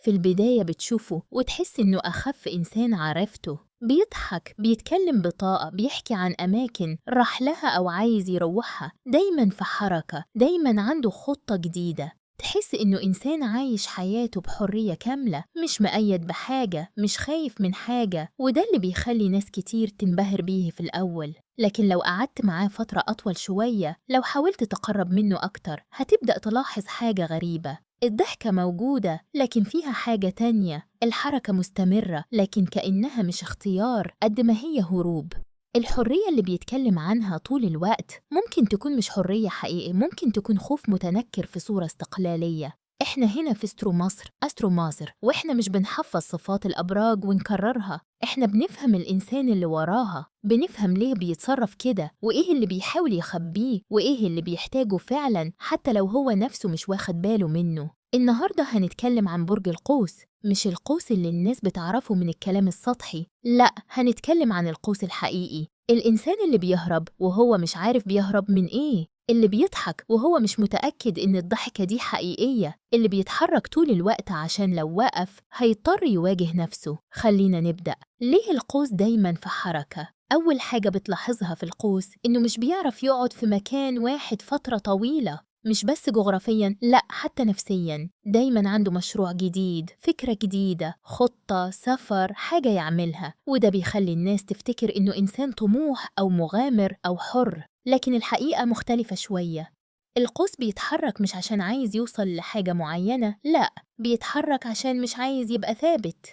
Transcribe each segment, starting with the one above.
في البداية بتشوفه وتحس إنه أخف إنسان عرفته، بيضحك، بيتكلم بطاقة، بيحكي عن أماكن راح لها أو عايز يروحها، دايماً في حركة، دايماً عنده خطة جديدة. تحس إنه إنسان عايش حياته بحرية كاملة، مش مقيد بحاجة، مش خايف من حاجة، وده اللي بيخلي ناس كتير تنبهر بيه في الأول. لكن لو قعدت معاه فترة أطول شوية، لو حاولت تقرب منه أكتر، هتبدأ تلاحظ حاجة غريبة. الضحكة موجودة لكن فيها حاجة تانية، الحركة مستمرة لكن كأنها مش اختيار قد ما هي هروب. الحرية اللي بيتكلم عنها طول الوقت ممكن تكون مش حرية حقيقية، ممكن تكون خوف متنكر في صورة استقلالية. إحنا هنا في أسترو مصر، وإحنا مش بنحفظ صفات الأبراج ونكررها، إحنا بنفهم الإنسان اللي وراها، بنفهم ليه بيتصرف كده، وإيه اللي بيحاول يخبيه، وإيه اللي بيحتاجه فعلاً حتى لو هو نفسه مش واخد باله منه. النهاردة هنتكلم عن برج القوس، مش القوس اللي الناس بتعرفه من الكلام السطحي، لأ، هنتكلم عن القوس الحقيقي، الإنسان اللي بيهرب وهو مش عارف بيهرب من إيه، اللي بيضحك وهو مش متأكد إن الضحكة دي حقيقية، اللي بيتحرك طول الوقت عشان لو وقف هيضطر يواجه نفسه. خلينا نبدأ. ليه القوس دايماً في حركة؟ أول حاجة بتلاحظها في القوس إنه مش بيعرف يقعد في مكان واحد فترة طويلة، مش بس جغرافياً، لأ حتى نفسياً. دايماً عنده مشروع جديد، فكرة جديدة، خطة، سفر، حاجة يعملها، وده بيخلي الناس تفتكر إنه إنسان طموح أو مغامر أو حر. لكن الحقيقة مختلفة شوية. القوس بيتحرك مش عشان عايز يوصل لحاجة معينة، لأ، بيتحرك عشان مش عايز يبقى ثابت.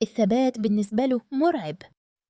الثبات بالنسبة له مرعب.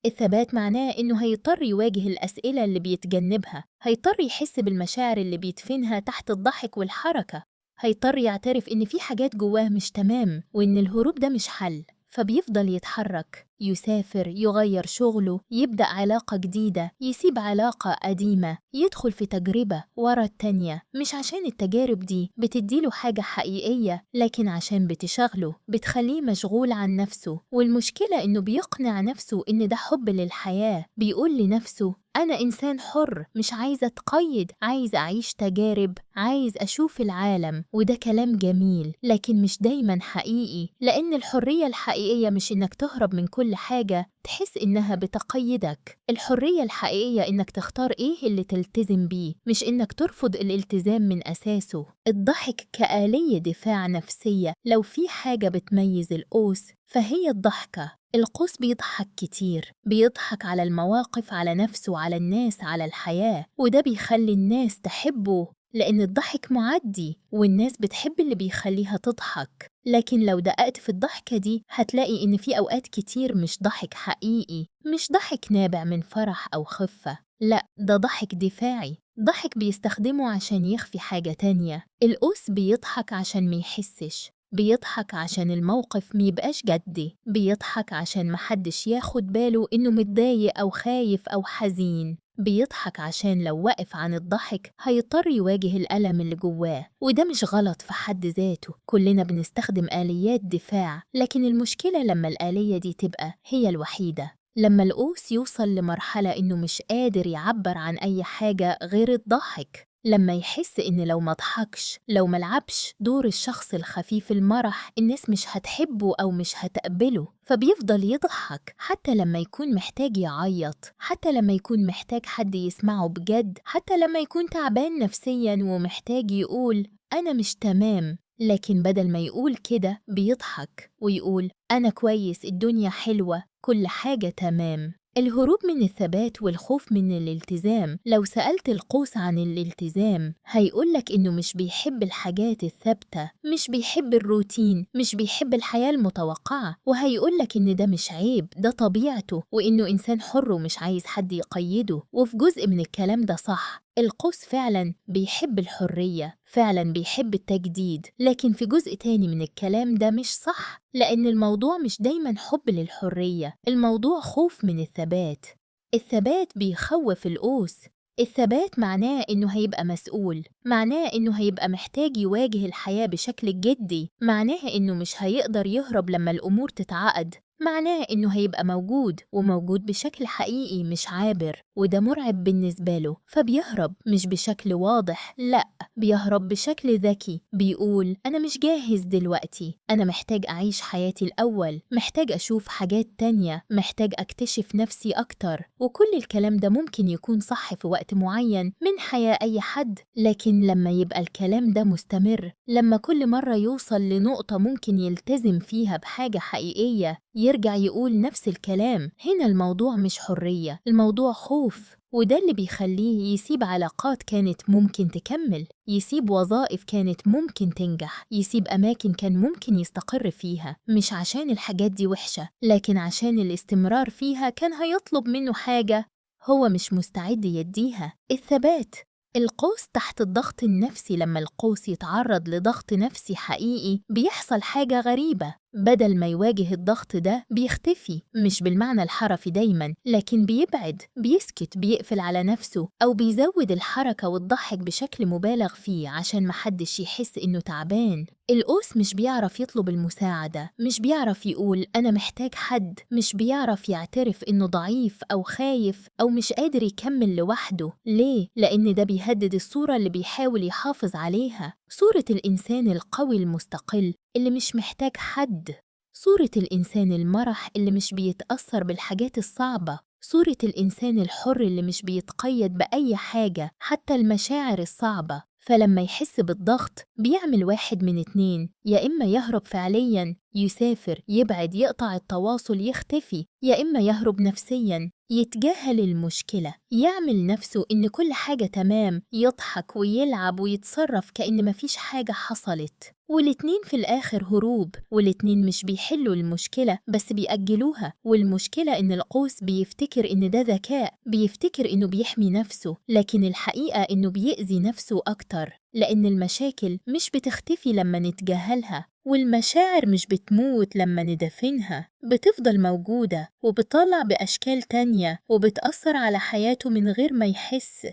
الثبات معناه إنه هيضطر يواجه الأسئلة اللي بيتجنبها، هيضطر يحس بالمشاعر اللي بيدفنها تحت الضحك والحركة، هيضطر يعترف إن في حاجات جواه مش تمام وإن الهروب ده مش حل، فبيفضل يتحرك، يسافر، يغير شغله، يبدأ علاقة جديدة، يسيب علاقة قديمة، يدخل في تجربة ورا التانية، مش عشان التجارب دي بتديله حاجة حقيقية، لكن عشان بتشغله، بتخليه مشغول عن نفسه. والمشكلة إنه بيقنع نفسه إن ده حب للحياة، بيقول لنفسه أنا إنسان حر، مش عايز أتقيد، عايز أعيش تجارب، عايز أشوف العالم. وده كلام جميل لكن مش دايما حقيقي، لأن الحرية الحقيقية مش إنك تهرب من كل حاجة تحس إنها بتقيدك. الحرية الحقيقية إنك تختار إيه اللي تلتزم بيه، مش إنك ترفض الالتزام من أساسه. الضحك كآلية دفاع نفسية، لو في حاجة بتميز القوس فهي الضحكة. القوس بيضحك كتير، بيضحك على المواقف، على نفسه، على الناس، على الحياة، وده بيخلي الناس تحبه لأن الضحك معدي والناس بتحب اللي بيخليها تضحك. لكن لو دققت في الضحكة دي هتلاقي إن في أوقات كتير مش ضحك حقيقي، مش ضحك نابع من فرح أو خفة، لأ، ده ضحك دفاعي، ضحك بيستخدمه عشان يخفي حاجة تانية. القوس بيضحك عشان ما يحسش، بيضحك عشان الموقف ميبقاش جدي، بيضحك عشان محدش ياخد باله إنه متضايق أو خايف أو حزين، بيضحك عشان لو وقف عن الضحك هيضطر يواجه الألم اللي جواه. وده مش غلط في حد ذاته، كلنا بنستخدم آليات دفاع، لكن المشكلة لما الآلية دي تبقى هي الوحيدة. لما القوس يوصل لمرحلة إنه مش قادر يعبر عن أي حاجة غير الضحك، لما يحس إن لو ما ضحكش، لو ملعبش دور الشخص الخفيف المرح، الناس مش هتحبه أو مش هتقبله، فبيفضل يضحك حتى لما يكون محتاج يعيط، حتى لما يكون محتاج حد يسمعه بجد، حتى لما يكون تعبان نفسياً ومحتاج يقول أنا مش تمام. لكن بدل ما يقول كده بيضحك ويقول أنا كويس، الدنيا حلوة، كل حاجة تمام. الهروب من الثبات والخوف من الالتزام، لو سألت القوس عن الالتزام هيقولك إنه مش بيحب الحاجات الثابتة، مش بيحب الروتين، مش بيحب الحياة المتوقعة، وهيقولك إن ده مش عيب، ده طبيعته، وإنه إنسان حر ومش عايز حد يقيده. وفي جزء من الكلام ده صح، القوس فعلا بيحب الحرية، فعلا بيحب التجديد، لكن في جزء تاني من الكلام ده مش صح، لأن الموضوع مش دايما حب للحرية، الموضوع خوف من الثبات. الثبات بيخوف القوس. الثبات معناه إنه هيبقى مسؤول، معناه إنه هيبقى محتاج يواجه الحياة بشكل جدي، معناه إنه مش هيقدر يهرب لما الأمور تتعقد، معناه إنه هيبقى موجود وموجود بشكل حقيقي مش عابر، وده مرعب بالنسبة له، فبيهرب مش بشكل واضح، لأ، بيهرب بشكل ذكي، بيقول أنا مش جاهز دلوقتي، أنا محتاج أعيش حياتي الأول، محتاج أشوف حاجات تانية، محتاج أكتشف نفسي أكتر. وكل الكلام ده ممكن يكون صح في وقت معين من حياة أي حد، لكن لما يبقى الكلام ده مستمر، لما كل مرة يوصل لنقطة ممكن يلتزم فيها بحاجة حقيقية يرجع يقول نفس الكلام، هنا الموضوع مش حرية، الموضوع خوف. وده اللي بيخليه يسيب علاقات كانت ممكن تكمل، يسيب وظائف كانت ممكن تنجح، يسيب أماكن كان ممكن يستقر فيها، مش عشان الحاجات دي وحشة، لكن عشان الاستمرار فيها كان هيطلب منه حاجة هو مش مستعد يديها: الثبات. القوس تحت الضغط النفسي، لما القوس يتعرض لضغط نفسي حقيقي بيحصل حاجة غريبة، بدل ما يواجه الضغط ده بيختفي، مش بالمعنى الحرفي دايما، لكن بيبعد، بيسكت، بيقفل على نفسه، أو بيزود الحركة والضحك بشكل مبالغ فيه عشان محدش يحس إنه تعبان. القوس مش بيعرف يطلب المساعدة، مش بيعرف يقول أنا محتاج حد، مش بيعرف يعترف إنه ضعيف أو خايف أو مش قادر يكمل لوحده. ليه؟ لأن ده بيهدد الصورة اللي بيحاول يحافظ عليها، صورة الإنسان القوي المستقل اللي مش محتاج حد، صورة الإنسان المرح اللي مش بيتأثر بالحاجات الصعبة، صورة الإنسان الحر اللي مش بيتقيد بأي حاجة حتى المشاعر الصعبة. فلما يحس بالضغط بيعمل واحد من اتنين: يا إما يهرب فعلياً، يسافر، يبعد، يقطع التواصل، يختفي، يا إما يهرب نفسياً، يتجاهل المشكلة، يعمل نفسه إن كل حاجة تمام، يضحك ويلعب ويتصرف كأن مفيش حاجة حصلت. والاتنين في الآخر هروب، والاتنين مش بيحلوا المشكلة بس بيأجلوها. والمشكلة إن القوس بيفتكر إن ده ذكاء، بيفتكر إنه بيحمي نفسه، لكن الحقيقة إنه بيأذي نفسه أكتر، لأن المشاكل مش بتختفي لما نتجاهلها، والمشاعر مش بتموت لما ندفنها، بتفضل موجودة وبتطلع بأشكال تانية وبتأثر على حياته من غير ما يحس.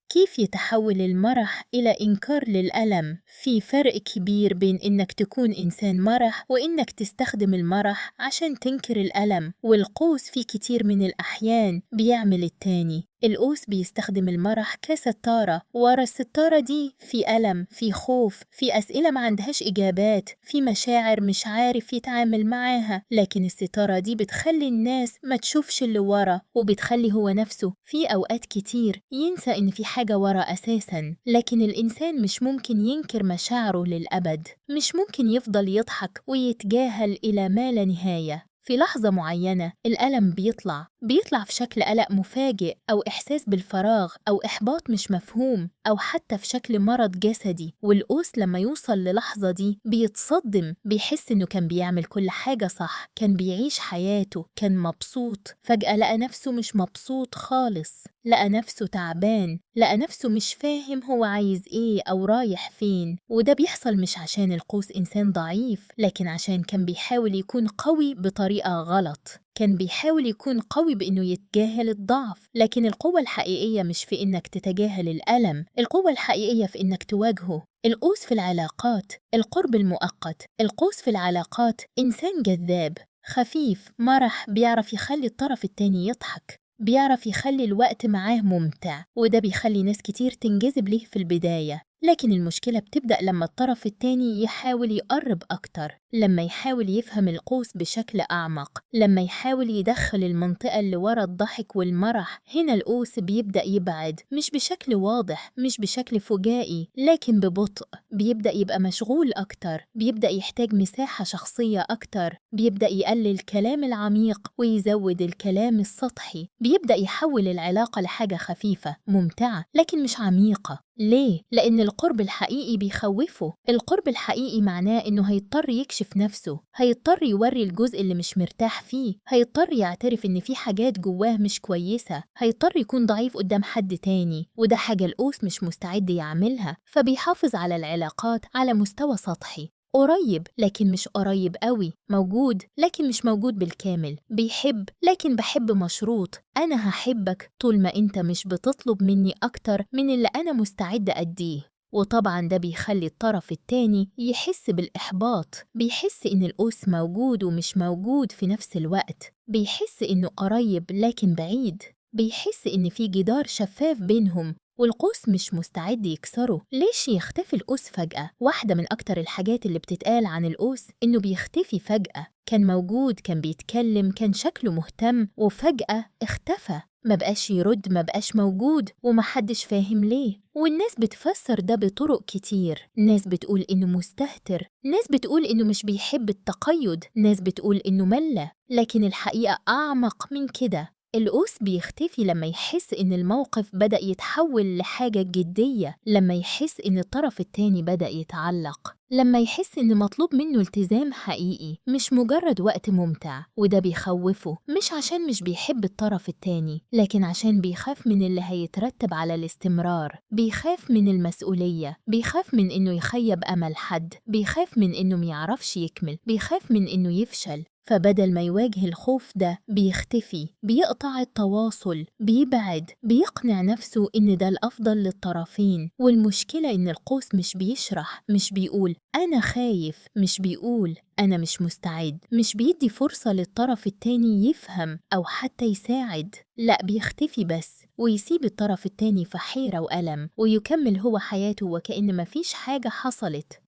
كيف يتحول المرح إلى إنكار للألم؟ في فرق كبير بين إنك تكون إنسان مرح وإنك تستخدم المرح عشان تنكر الألم، والقوس في كتير من الأحيان بيعمل التاني. القوس بيستخدم المرح كستارة، ورا الستارة دي في ألم، في خوف، في أسئلة ما عندهاش إجابات، في مشاعر مش عارف يتعامل معاها، لكن الستارة دي بتخلي الناس ما تشوفش اللي ورا، وبتخلي هو نفسه في أوقات كتير ينسى إن في حاجة ورا أساساً. لكن الإنسان مش ممكن ينكر مشاعره للأبد، مش ممكن يفضل يضحك ويتجاهل إلى ما لا نهاية. في لحظة معينة الألم بيطلع في شكل قلق مفاجئ، أو إحساس بالفراغ، أو إحباط مش مفهوم، أو حتى في شكل مرض جسدي. والقوس لما يوصل للحظة دي بيتصدم، بيحس إنه كان بيعمل كل حاجة صح، كان بيعيش حياته، كان مبسوط، فجأة لقى نفسه مش مبسوط خالص، لقى نفسه تعبان، لقى نفسه مش فاهم هو عايز إيه أو رايح فين. وده بيحصل مش عشان القوس إنسان ضعيف، لكن عشان كان بيحاول يكون قوي بطريقة غلط، كان بيحاول يكون قوي بإنه يتجاهل الضعف. لكن القوة الحقيقية مش في إنك تتجاهل الألم، القوة الحقيقية في إنك تواجهه. القوس في العلاقات القرب المؤقت، القوس في العلاقات إنسان جذاب، خفيف، مرح، بيعرف يخلي الطرف التاني يضحك، بيعرف يخلي الوقت معاه ممتع، وده بيخلي ناس كتير تنجذب ليه في البداية. لكن المشكلة بتبدأ لما الطرف التاني يحاول يقرب أكتر، لما يحاول يفهم القوس بشكل أعمق، لما يحاول يدخل المنطقة اللي ورا الضحك والمرح. هنا القوس بيبدأ يبعد، مش بشكل واضح، مش بشكل فجائي، لكن ببطء. بيبدأ يبقى مشغول أكتر، بيبدأ يحتاج مساحة شخصية أكتر، بيبدأ يقلل الكلام العميق ويزود الكلام السطحي، بيبدأ يحول العلاقة لحاجة خفيفة ممتعة لكن مش عميقة. ليه؟ لأن القرب الحقيقي بيخوفه. القرب الحقيقي معناه إنه هيضطر يكشف نفسه، هيضطر يوري الجزء اللي مش مرتاح فيه، هيضطر يعترف إن في حاجات جواه مش كويسة، هيضطر يكون ضعيف قدام حد تاني، وده حاجة القوس مش مستعد يعملها. فبيحافظ على العلاقات على مستوى سطحي، قريب لكن مش قريب قوي، موجود لكن مش موجود بالكامل، بيحب لكن بحب مشروط، أنا هحبك طول ما أنت مش بتطلب مني أكتر من اللي أنا مستعد أديه. وطبعا ده بيخلي الطرف التاني يحس بالإحباط، بيحس إن القوس موجود ومش موجود في نفس الوقت، بيحس إنه قريب لكن بعيد، بيحس إن في جدار شفاف بينهم والقوس مش مستعد يكسره. ليش يختفي القوس فجأة؟ واحدة من أكتر الحاجات اللي بتتقال عن القوس إنه بيختفي فجأة، كان موجود، كان بيتكلم، كان شكله مهتم، وفجأة اختفى، ما بقاش يرد، ما بقاش موجود، ومحدش فاهم ليه. والناس بتفسر ده بطرق كتير، ناس بتقول إنه مستهتر، ناس بتقول إنه مش بيحب التقيد، ناس بتقول إنه ملة، لكن الحقيقة أعمق من كده. القوس بيختفي لما يحس إن الموقف بدأ يتحول لحاجة جدية، لما يحس إن الطرف التاني بدأ يتعلق، لما يحس إن مطلوب منه التزام حقيقي مش مجرد وقت ممتع. وده بيخوفه، مش عشان مش بيحب الطرف التاني، لكن عشان بيخاف من اللي هيترتب على الاستمرار، بيخاف من المسؤولية، بيخاف من إنه يخيب أمل حد، بيخاف من إنه ميعرفش يكمل، بيخاف من إنه يفشل. فبدل ما يواجه الخوف ده بيختفي، بيقطع التواصل، بيبعد، بيقنع نفسه إن ده الأفضل للطرفين. والمشكلة إن القوس مش بيشرح، مش بيقول أنا خايف، مش بيقول أنا مش مستعد، مش بيدي فرصة للطرف التاني يفهم أو حتى يساعد. لا، بيختفي بس ويسيب الطرف التاني في حيرة وألم، ويكمل هو حياته وكأن مفيش حاجة حصلت.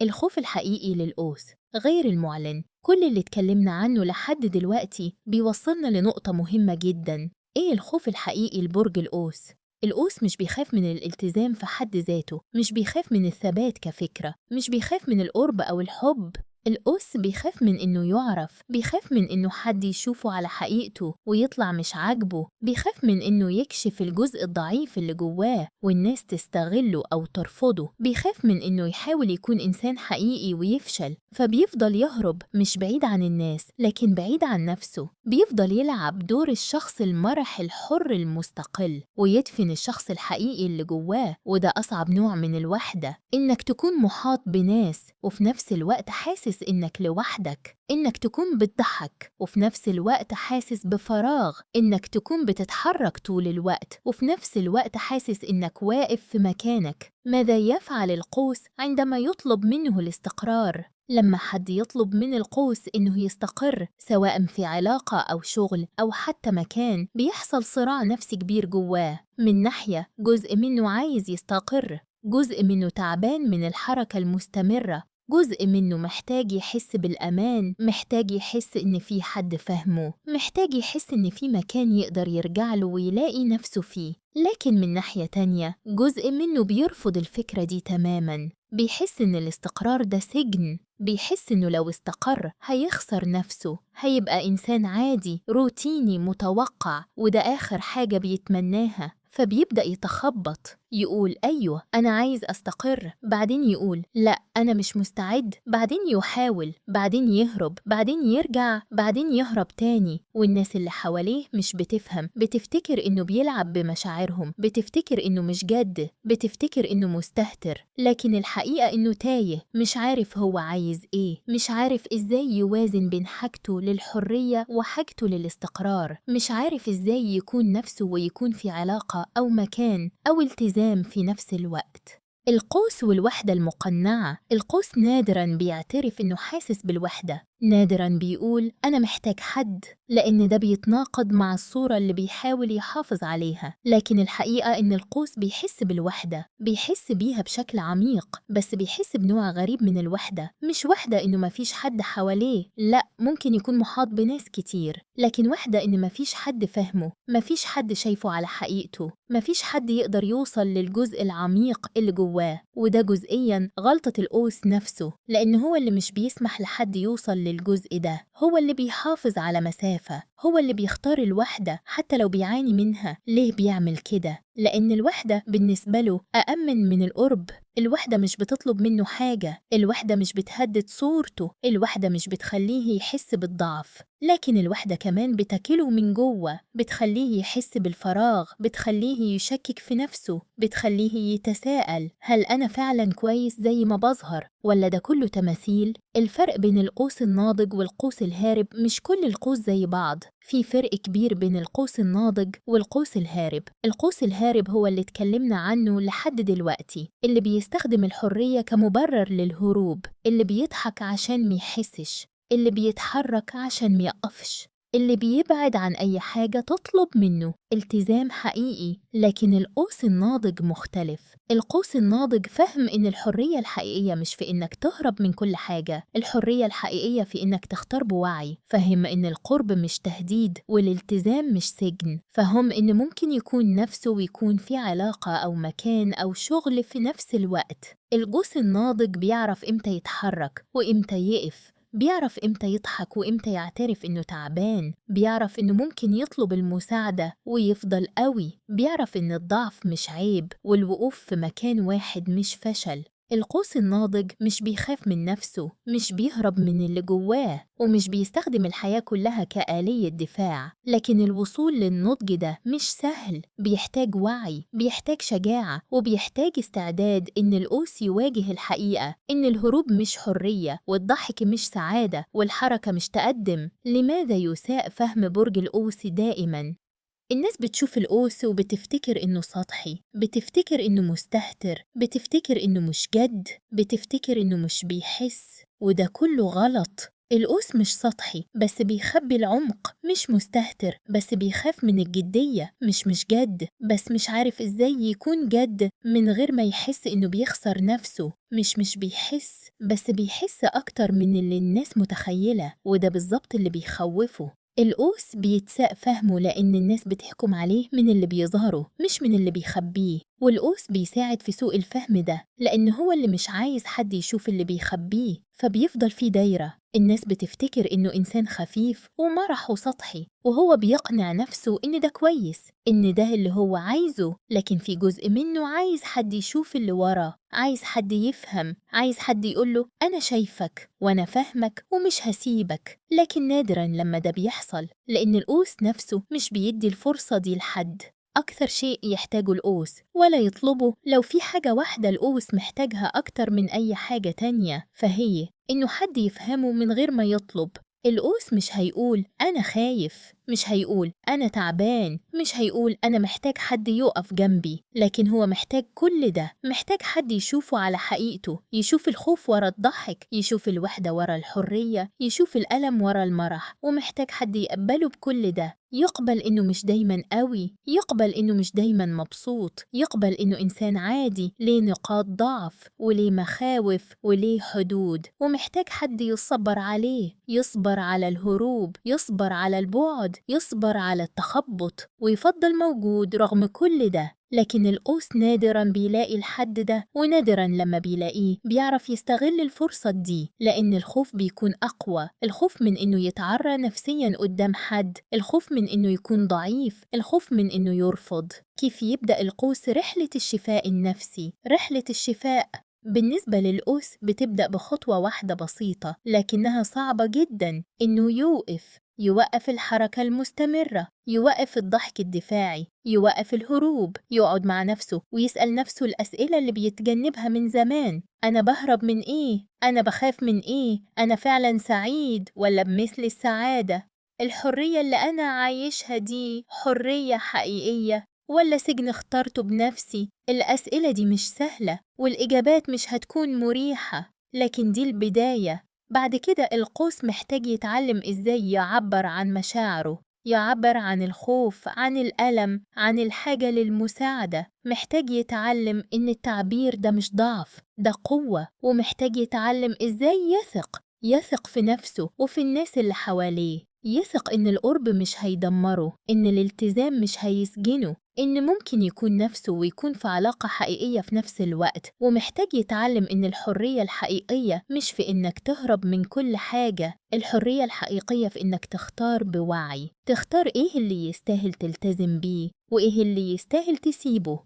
الخوف الحقيقي للقوس غير المعلن. كل اللي اتكلمنا عنه لحد دلوقتي بيوصلنا لنقطة مهمة جدا. ايه الخوف الحقيقي لبرج القوس؟ القوس مش بيخاف من الالتزام في حد ذاته، مش بيخاف من الثبات كفكرة، مش بيخاف من القرب أو الحب. القوس بيخاف من إنه يعرف، بيخاف من إنه حد يشوفه على حقيقته ويطلع مش عاجبه، بيخاف من إنه يكشف الجزء الضعيف اللي جواه والناس تستغله أو ترفضه، بيخاف من إنه يحاول يكون إنسان حقيقي ويفشل، فبيفضل يهرب، مش بعيد عن الناس لكن بعيد عن نفسه. بيفضل يلعب دور الشخص المرح الحر المستقل ويدفن الشخص الحقيقي اللي جواه. وده أصعب نوع من الوحدة، إنك تكون محاط بناس وفي نفس الوقت حاسس إنك لوحدك، إنك تكون بتضحك وفي نفس الوقت حاسس بفراغ، إنك تكون بتتحرك طول الوقت وفي نفس الوقت حاسس إنك واقف في مكانك. ماذا يفعل القوس عندما يطلب منه الاستقرار؟ لما حد يطلب من القوس إنه يستقر، سواء في علاقة أو شغل أو حتى مكان، بيحصل صراع نفسي كبير جواه. من ناحية جزء منه عايز يستقر، جزء منه تعبان من الحركة المستمرة، جزء منه محتاج يحس بالأمان، محتاج يحس إن في حد فهمه، محتاج يحس إن في مكان يقدر يرجع له ويلاقي نفسه فيه. لكن من ناحية تانية جزء منه بيرفض الفكرة دي تماماً، بيحس إن الاستقرار ده سجن، بيحس إنه لو استقر هيخسر نفسه، هيبقى إنسان عادي روتيني متوقع، وده آخر حاجة بيتمناها. فبيبدأ يتخبط، يقول أيوة أنا عايز أستقر، بعدين يقول لا أنا مش مستعد، بعدين يحاول، بعدين يهرب، بعدين يرجع، بعدين يهرب تاني. والناس اللي حواليه مش بتفهم، بتفتكر إنه بيلعب بمشاعرهم، بتفتكر إنه مش جد، بتفتكر إنه مستهتر، لكن الحقيقة إنه تايه، مش عارف هو عايز إيه، مش عارف إزاي يوازن بين حاجته للحرية وحاجته للاستقرار، مش عارف إزاي يكون نفسه ويكون في علاقة أو مكان أو التزام في نفس الوقت. القوس والوحدة المقنعة. القوس نادراً بيعترف إنه حاسس بالوحدة، نادراً بيقول أنا محتاج حد، لأن ده بيتناقض مع الصورة اللي بيحاول يحافظ عليها. لكن الحقيقة إن القوس بيحس بالوحدة، بيحس بيها بشكل عميق، بس بيحس بنوع غريب من الوحدة. مش وحدة إنه مفيش حد حواليه، لا، ممكن يكون محاط بناس كتير، لكن وحدة إن مفيش حد فهمه، مفيش حد شايفه على حقيقته، مفيش حد يقدر يوصل للجزء العميق اللي جواه. وده جزئياً غلطة القوس نفسه، لأن هو اللي مش بيسمح لحد يوصل للجزء ده، هو اللي بيحافظ على مسافة، هو اللي بيختار الوحدة حتى لو بيعاني منها. ليه بيعمل كده؟ لأن الوحدة بالنسبة له أأمن من القرب. الوحدة مش بتطلب منه حاجة، الوحدة مش بتهدد صورته، الوحدة مش بتخليه يحس بالضعف، لكن الوحدة كمان بتاكله من جوه، بتخليه يحس بالفراغ، بتخليه يشكك في نفسه، بتخليه يتساءل هل أنا فعلا كويس زي ما بظهر ولا ده كله تماثيل؟ الفرق بين القوس الناضج والقوس الهارب، مش كل القوس زي بعض، في فرق كبير بين القوس الناضج والقوس الهارب. القوس الهارب هو اللي اتكلمنا عنه لحد دلوقتي، اللي بيستخدم الحرية كمبرر للهروب، اللي بيضحك عشان ميحسش، اللي بيتحرك عشان ميقفش، اللي بيبعد عن أي حاجة تطلب منه التزام حقيقي. لكن القوس الناضج مختلف. القوس الناضج فهم إن الحرية الحقيقية مش في إنك تهرب من كل حاجة، الحرية الحقيقية في إنك تختار بوعي. فهم إن القرب مش تهديد والالتزام مش سجن. فهم إن ممكن يكون نفسه ويكون في علاقة أو مكان أو شغل في نفس الوقت. القوس الناضج بيعرف إمتى يتحرك وإمتى يقف، بيعرف إمتى يضحك وإمتى يعترف إنه تعبان، بيعرف إنه ممكن يطلب المساعدة ويفضل قوي، بيعرف إن الضعف مش عيب والوقوف في مكان واحد مش فشل. القوس الناضج مش بيخاف من نفسه، مش بيهرب من اللي جواه، ومش بيستخدم الحياة كلها كآلية دفاع. لكن الوصول للنضج ده مش سهل، بيحتاج وعي، بيحتاج شجاعة، وبيحتاج استعداد إن القوس يواجه الحقيقة إن الهروب مش حرية، والضحك مش سعادة، والحركة مش تقدم. لماذا يساء فهم برج القوس دائماً؟ الناس بتشوف القوس وبتفتكر إنه سطحي، بتفتكر إنه مستهتر، بتفتكر إنه مش جد، بتفتكر إنه مش بيحس، وده كله غلط. القوس مش سطحي بس بيخبي العمق، مش مستهتر بس بيخاف من الجدية، مش جد بس مش عارف إزاي يكون جد من غير ما يحس إنه بيخسر نفسه، مش بيحس بس بيحس أكتر من اللي الناس متخيلة، وده بالظبط اللي بيخوفه. القوس بيتساء فهمه لأن الناس بتحكم عليه من اللي بيظهره مش من اللي بيخبيه، والقوس بيساعد في سوء الفهم ده لأن هو اللي مش عايز حد يشوف اللي بيخبيه، فبيفضل في دايرة. الناس بتفتكر إنه إنسان خفيف ومرح وسطحي، وهو بيقنع نفسه إن ده كويس، إن ده اللي هو عايزه. لكن في جزء منه عايز حد يشوف اللي وراه، عايز حد يفهم، عايز حد يقوله أنا شايفك وأنا فاهمك ومش هسيبك. لكن نادراً لما ده بيحصل، لأن القوس نفسه مش بيدي الفرصة دي لحد. أكثر شيء يحتاجه القوس ولا يطلبه، لو في حاجة واحدة القوس محتاجها أكتر من أي حاجة تانية، فهي إنه حد يفهمه من غير ما يطلب. القوس مش هيقول أنا خايف، مش هيقول أنا تعبان، مش هيقول أنا محتاج حد يقف جنبي، لكن هو محتاج كل ده. محتاج حد يشوفه على حقيقته، يشوف الخوف ورا الضحك، يشوف الوحدة ورا الحرية، يشوف الألم ورا المرح، ومحتاج حد يقبله بكل ده، يقبل إنه مش دايماً قوي، يقبل إنه مش دايماً مبسوط، يقبل إنه إنسان عادي ليه نقاط ضعف وليه مخاوف وليه حدود، ومحتاج حد يصبر عليه، يصبر على الهروب، يصبر على البعد، يصبر على التخبط، ويفضل موجود رغم كل ده. لكن القوس نادراً بيلاقي الحد ده، ونادراً لما بيلاقيه بيعرف يستغل الفرصة دي، لأن الخوف بيكون أقوى. الخوف من إنه يتعرى نفسياً قدام حد، الخوف من إنه يكون ضعيف، الخوف من إنه يرفض. كيف يبدأ القوس رحلة الشفاء النفسي؟ رحلة الشفاء بالنسبة للقوس بتبدأ بخطوة واحدة بسيطة لكنها صعبة جداً، إنه يوقف الحركة المستمرة، يوقف الضحك الدفاعي، يوقف الهروب، يقعد مع نفسه ويسأل نفسه الأسئلة اللي بيتجنبها من زمان. أنا بهرب من إيه؟ أنا بخاف من إيه؟ أنا فعلا سعيد ولا بمثل السعادة؟ الحرية اللي أنا عايشها دي حرية حقيقية ولا سجن اخترته بنفسي؟ الأسئلة دي مش سهلة والإجابات مش هتكون مريحة، لكن دي البداية. بعد كده القوس محتاج يتعلم إزاي يعبر عن مشاعره، يعبر عن الخوف، عن الألم، عن الحاجة للمساعدة. محتاج يتعلم إن التعبير ده مش ضعف، ده قوة. ومحتاج يتعلم إزاي يثق في نفسه وفي الناس اللي حواليه، يثق إن القرب مش هيدمره، إن الالتزام مش هيسجنه، إن ممكن يكون نفسه ويكون في علاقة حقيقية في نفس الوقت. ومحتاج يتعلم إن الحرية الحقيقية مش في إنك تهرب من كل حاجة، الحرية الحقيقية في إنك تختار بوعي، تختار إيه اللي يستاهل تلتزم بيه وإيه اللي يستاهل تسيبه.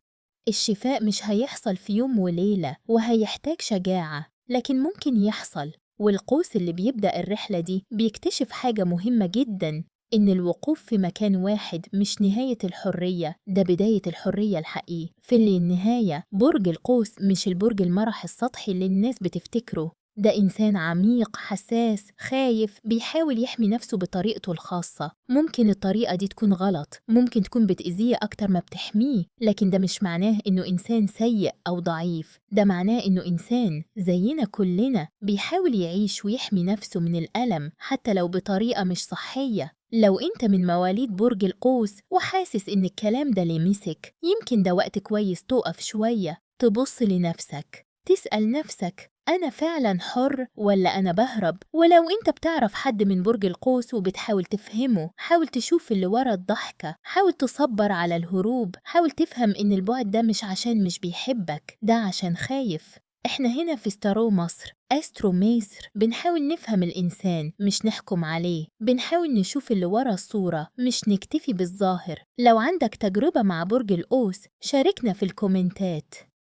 الشفاء مش هيحصل في يوم وليلة وهيحتاج شجاعة، لكن ممكن يحصل. والقوس اللي بيبدأ الرحلة دي بيكتشف حاجة مهمة جداً، إن الوقوف في مكان واحد مش نهاية الحرية، ده بداية الحرية الحقيقية. في اللي النهاية برج القوس مش البرج المرح السطحي اللي الناس بتفتكره، ده إنسان عميق، حساس، خايف، بيحاول يحمي نفسه بطريقته الخاصة. ممكن الطريقة دي تكون غلط، ممكن تكون بتأذيه أكتر ما بتحميه، لكن ده مش معناه إنه إنسان سيء أو ضعيف. ده معناه إنه إنسان زينا كلنا، بيحاول يعيش ويحمي نفسه من الألم حتى لو بطريقة مش صحية. لو أنت من مواليد برج القوس وحاسس إن الكلام ده لمسك، يمكن ده وقت كويس تقف شوية، تبص لنفسك، تسأل نفسك: أنا فعلا حر ولا أنا بهرب؟ ولو أنت بتعرف حد من برج القوس وبتحاول تفهمه، حاول تشوف اللي ورا الضحكة، حاول تصبر على الهروب، حاول تفهم إن البعد ده مش عشان مش بيحبك، ده عشان خايف. إحنا هنا في ستارو مصر، أسترو مصر، بنحاول نفهم الإنسان مش نحكم عليه، بنحاول نشوف اللي ورا الصورة مش نكتفي بالظاهر. لو عندك تجربة مع برج القوس، شاركنا في الكومنتات.